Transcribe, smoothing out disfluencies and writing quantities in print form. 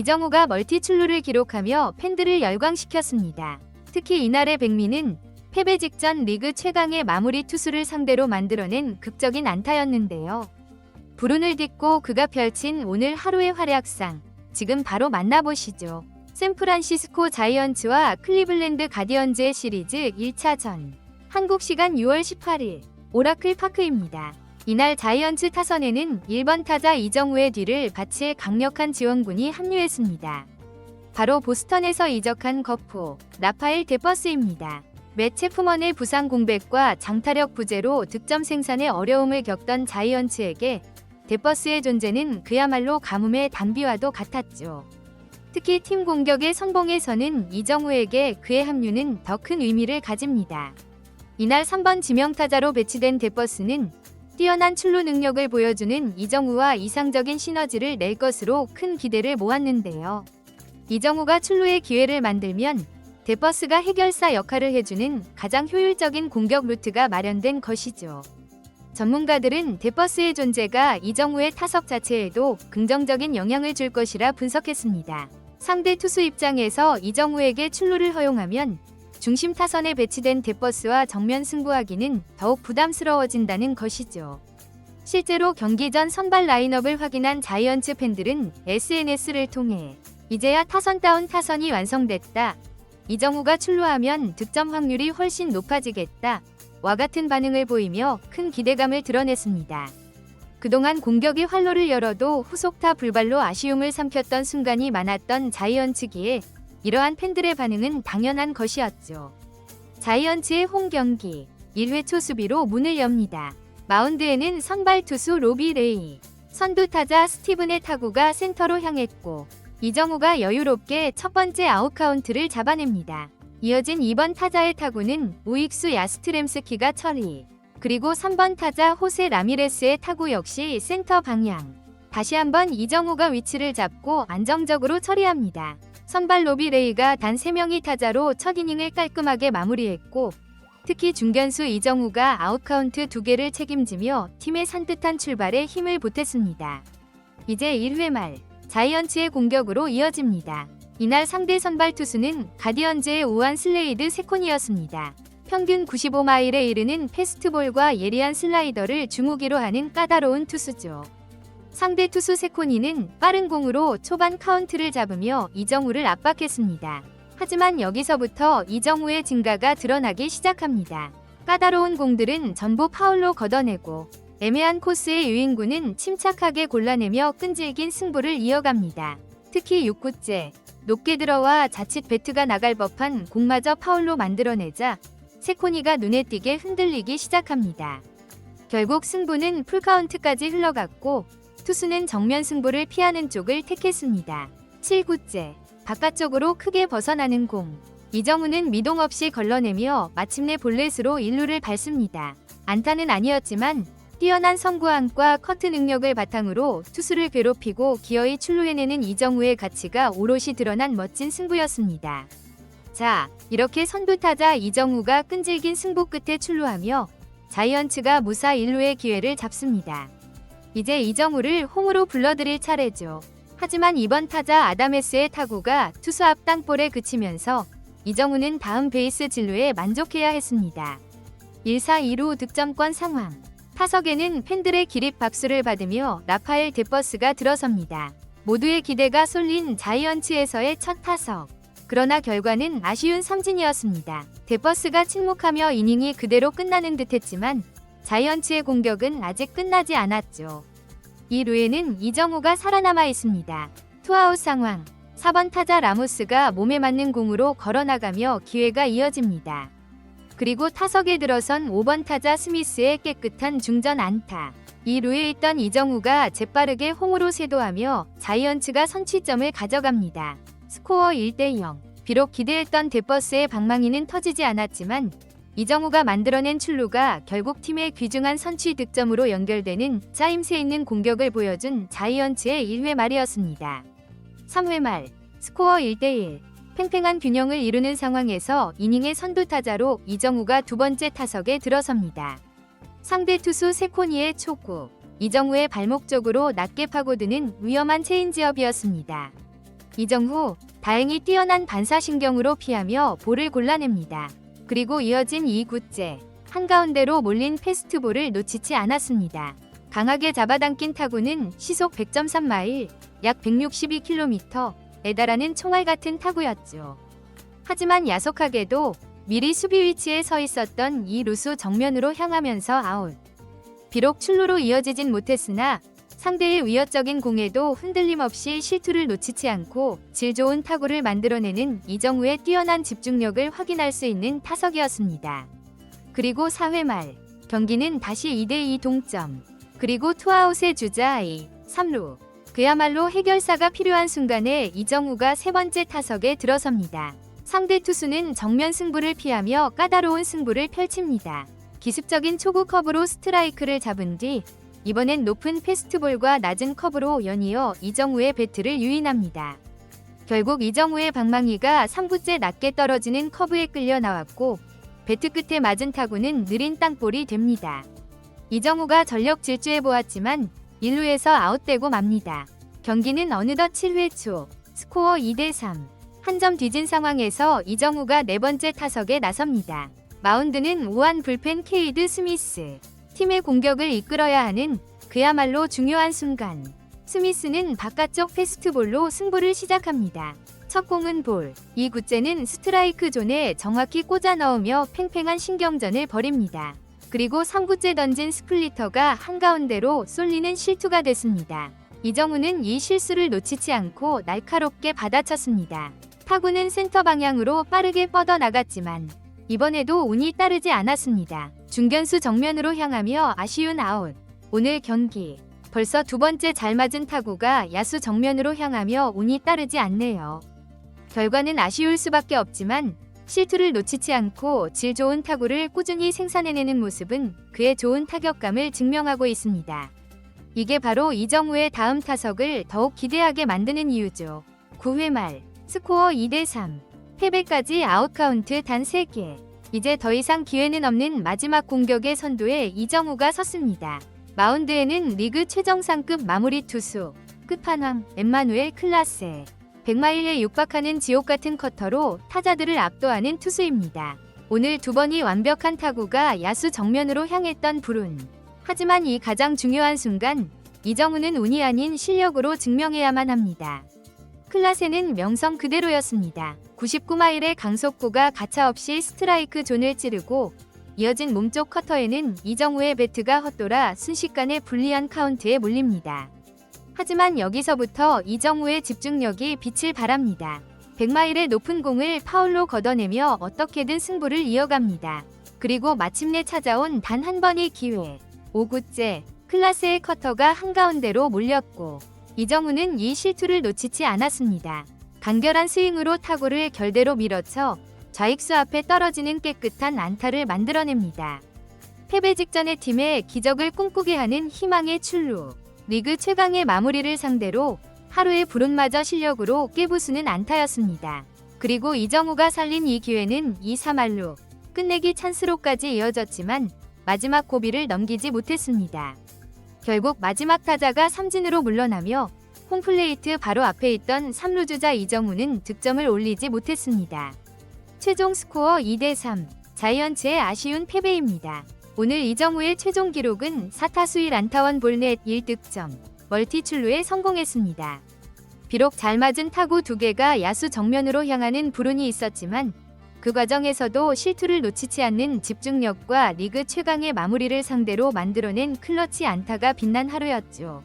이정우가 멀티 출루를 기록하며 팬들을 열광시켰습니다. 특히 이날의 백미는 패배 직전 리그 최강의 마무리 투수를 상대로 만들어낸 극적인 안타였는데요. 불운을 딛고 그가 펼친 오늘 하루의 활약상, 지금 바로 만나보시죠. 샌프란시스코 자이언츠와 클리블랜드 가디언즈의 시리즈 1차전, 한국 시간 6월 18일, 오라클 파크입니다. 이날 자이언츠 타선에는 1번 타자 이정우의 뒤를 바칠 강력한 지원군이 합류했습니다. 바로 보스턴에서 이적한 거포, 라파엘 데버스입니다. 맷 체프먼의 부상 공백과 장타력 부재로 득점 생산에 어려움을 겪던 자이언츠에게 데버스의 존재는 그야말로 가뭄의 단비와도 같았죠. 특히 팀 공격의 선봉에서는 이정우에게 그의 합류는 더 큰 의미를 가집니다. 이날 3번 지명타자로 배치된 데버스는 뛰어난 출루 능력을 보여주는 이정우와 이상적인 시너지를 낼 것으로 큰 기대를 모았는데요. 이정우가 출루의 기회를 만들면 데버스가 해결사 역할을 해주는 가장 효율적인 공격 루트가 마련된 것이죠. 전문가들은 데버스의 존재가 이정우의 타석 자체에도 긍정적인 영향을 줄 것이라 분석했습니다. 상대 투수 입장에서 이정우에게 출루를 허용하면 중심 타선에 배치된 데버스와 정면 승부하기는 더욱 부담스러워진다는 것이죠. 실제로 경기 전 선발 라인업을 확인한 자이언츠 팬들은 SNS를 통해 이제야 타선다운 타선이 완성됐다. 이정우가 출루하면 득점 확률이 훨씬 높아지겠다. 와 같은 반응을 보이며 큰 기대감을 드러냈습니다. 그동안 공격의 활로를 열어도 후속타 불발로 아쉬움을 삼켰던 순간이 많았던 자이언츠기에 이러한 팬들의 반응은 당연한 것이었죠. 자이언츠의 홈 경기 1회 초 수비로 문을 엽니다. 마운드에는 선발 투수 로비 레이, 선두 타자 스티븐의 타구가 센터로 향했고 이정우가 여유롭게 첫 번째 아웃 카운트를 잡아냅니다. 이어진 2번 타자의 타구는 우익수 야스트렘스키가 처리, 그리고 3번 타자 호세 라미레스의 타구 역시 센터 방향. 다시 한번 이정우가 위치를 잡고 안정적으로 처리합니다. 선발 로비 레이가 단 3명의 타자로 첫 이닝을 깔끔하게 마무리했고 특히 중견수 이정우가 아웃카운트 2개를 책임지며 팀의 산뜻한 출발에 힘을 보탰습니다. 이제 1회 말 자이언츠의 공격으로 이어집니다. 이날 상대 선발 투수는 가디언즈의 우한 슬레이드 세콘이었습니다. 평균 95마일에 이르는 패스트볼과 예리한 슬라이더를 중후기로 하는 까다로운 투수죠. 상대 투수 세코니는 빠른 공으로 초반 카운트를 잡으며 이정우를 압박했습니다. 하지만 여기서부터 이정우의 증가가 드러나기 시작합니다. 까다로운 공들은 전부 파울로 걷어내고 애매한 코스의 유인구는 침착하게 골라내며 끈질긴 승부를 이어갑니다. 특히 6구째, 높게 들어와 자칫 배트가 나갈 법한 공마저 파울로 만들어내자 세코니가 눈에 띄게 흔들리기 시작합니다. 결국 승부는 풀카운트까지 흘러갔고 투수는 정면 승부를 피하는 쪽을 택했습니다. 7구째, 바깥쪽으로 크게 벗어나는 공. 이정우는 미동 없이 걸러내며 마침내 볼넷으로 1루를 밟습니다. 안타는 아니었지만 뛰어난 선구안과 커트 능력을 바탕으로 투수를 괴롭히고 기어이 출루해내는 이정우의 가치가 오롯이 드러난 멋진 승부였습니다. 자, 이렇게 선두타자 이정우가 끈질긴 승부 끝에 출루하며 자이언츠가 무사 1루의 기회를 잡습니다. 이제 이정우를 홈으로 불러들일 차례죠. 하지만 이번 타자 아다메스의 타구가 투수 앞 땅볼에 그치면서 이정우는 다음 베이스 진루에 만족해야 했습니다. 1-4-2루 득점권 상황. 타석에는 팬들의 기립 박수를 받으며 라파엘 데버스가 들어섭니다. 모두의 기대가 쏠린 자이언츠에서의 첫 타석. 그러나 결과는 아쉬운 삼진이었습니다. 데버스가 침묵하며 이닝이 그대로 끝나는 듯했지만 자이언츠의 공격은 아직 끝나지 않았죠. 2루에는 이정우가 살아남아 있습니다. 투아웃 상황. 4번 타자 라모스가 몸에 맞는 공으로 걸어나가며 기회가 이어집니다. 그리고 타석에 들어선 5번 타자 스미스의 깨끗한 중전 안타. 2루에 있던 이정우가 재빠르게 홈으로 세도하며 자이언츠가 선취점을 가져갑니다. 스코어 1-0. 비록 기대했던 데버스의 방망이는 터지지 않았지만 이정우가 만들어낸 출루가 결국 팀의 귀중한 선취 득점으로 연결되는 짜임새 있는 공격을 보여준 자이언츠의 1회 말이었습니다. 3회 말 스코어 1-1. 팽팽한 균형을 이루는 상황에서 이닝의 선두타자로 이정우가 두 번째 타석에 들어섭니다. 상대 투수 세코니의 초구. 이정우의 발목 쪽으로 낮게 파고드는 위험한 체인지업이었습니다. 이정후 다행히 뛰어난 반사신경으로 피하며 볼을 골라냅니다. 그리고 이어진 2구째 한가운데로 몰린 패스트볼을 놓치지 않았습니다. 강하게 잡아당긴 타구는 시속 100.3마일, 약 162km에 달하는 총알 같은 타구였죠. 하지만 야속하게도 미리 수비 위치에 서 있었던 이 루수 정면으로 향하면서 아웃. 비록 출루로 이어지진 못했으나 상대의 위협적인 공에도 흔들림 없이 실투를 놓치지 않고 질 좋은 타구를 만들어내는 이정우의 뛰어난 집중력을 확인할 수 있는 타석이었습니다. 그리고 4회 말 경기는 다시 2대2 동점. 그리고 투아웃의 주자 2, 3루. 그야말로 해결사가 필요한 순간에 이정우가 세 번째 타석에 들어섭니다. 상대 투수는 정면 승부를 피하며 까다로운 승부를 펼칩니다. 기습적인 초구 커브로 스트라이크를 잡은 뒤 이번엔 높은 패스트볼과 낮은 커브로 연이어 이정우의 배트를 유인합니다. 결국 이정우의 방망이가 3구째 낮게 떨어지는 커브에 끌려 나왔고 배트 끝에 맞은 타구는 느린 땅볼이 됩니다. 이정우가 전력 질주해 보았지만 1루에서 아웃되고 맙니다. 경기는 어느덧 7회 초 스코어 2대3 한 점 뒤진 상황에서 이정우가 네 번째 타석에 나섭니다. 마운드는 우한 불펜 케이드 스미스. 팀의 공격을 이끌어야 하는 그야말로 중요한 순간. 스미스는 바깥쪽 패스트볼로 승부를 시작합니다. 첫 공은 볼, 2구째는 스트라이크 존에 정확히 꽂아 넣으며 팽팽한 신경전을 벌입니다. 그리고 3구째 던진 스플리터가 한가운데로 쏠리는 실투가 됐습니다. 이정우는 이 실수를 놓치지 않고 날카롭게 받아쳤습니다. 타구는 센터 방향으로 빠르게 뻗어나갔지만 이번에도 운이 따르지 않았습니다. 중견수 정면으로 향하며 아쉬운 아웃. 오늘 경기 벌써 두 번째 잘 맞은 타구가 야수 정면으로 향하며 운이 따르지 않네요. 결과는 아쉬울 수밖에 없지만 실투를 놓치지 않고 질 좋은 타구를 꾸준히 생산해내는 모습은 그의 좋은 타격감을 증명하고 있습니다. 이게 바로 이정우의 다음 타석을 더욱 기대하게 만드는 이유죠. 9회 말 스코어 2대3 패배까지 아웃카운트 단 3개. 이제 더 이상 기회는 없는 마지막 공격의 선두에 이정우가 섰습니다. 마운드에는 리그 최정상급 마무리 투수 끝판왕 엠마누엘 클라세. 100마일에 육박하는 지옥같은 커터로 타자들을 압도하는 투수입니다. 오늘 두 번이 완벽한 타구가 야수 정면으로 향했던 불운. 하지만 이 가장 중요한 순간 이정우는 운이 아닌 실력으로 증명해야만 합니다. 클라세는 명성 그대로였습니다. 99마일의 강속구가 가차없이 스트라이크 존을 찌르고 이어진 몸쪽 커터에는 이정우의 배트가 헛돌아 순식간에 불리한 카운트에 몰립니다. 하지만 여기서부터 이정우의 집중력이 빛을 발합니다. 100마일의 높은 공을 파울로 걷어내며 어떻게든 승부를 이어갑니다. 그리고 마침내 찾아온 단 한 번의 기회. 5구째 클라세의 커터가 한가운데로 몰렸고 이정우는 이 실투를 놓치지 않았습니다. 간결한 스윙으로 타구를 결대로 밀어쳐 좌익수 앞에 떨어지는 깨끗한 안타를 만들어냅니다. 패배 직전의 팀에 기적을 꿈꾸게 하는 희망의 출루. 리그 최강의 마무리를 상대로 하루의 불운마저 실력으로 깨부수는 안타였습니다. 그리고 이정우가 살린 이 기회는 2-3할로 끝내기 찬스로까지 이어졌지만 마지막 고비를 넘기지 못했습니다. 결국 마지막 타자가 삼진으로 물러나며 홈플레이트 바로 앞에 있던 3루 주자 이정우는 득점을 올리지 못했습니다. 최종 스코어 2대3, 자이언츠의 아쉬운 패배입니다. 오늘 이정우의 최종 기록은 4타수 1안타 1볼넷 1득점, 멀티 출루에 성공했습니다. 비록 잘 맞은 타구 2개가 야수 정면으로 향하는 불운이 있었지만 그 과정에서도 실투를 놓치지 않는 집중력과 리그 최강의 마무리를 상대로 만들어낸 클러치 안타가 빛난 하루였죠.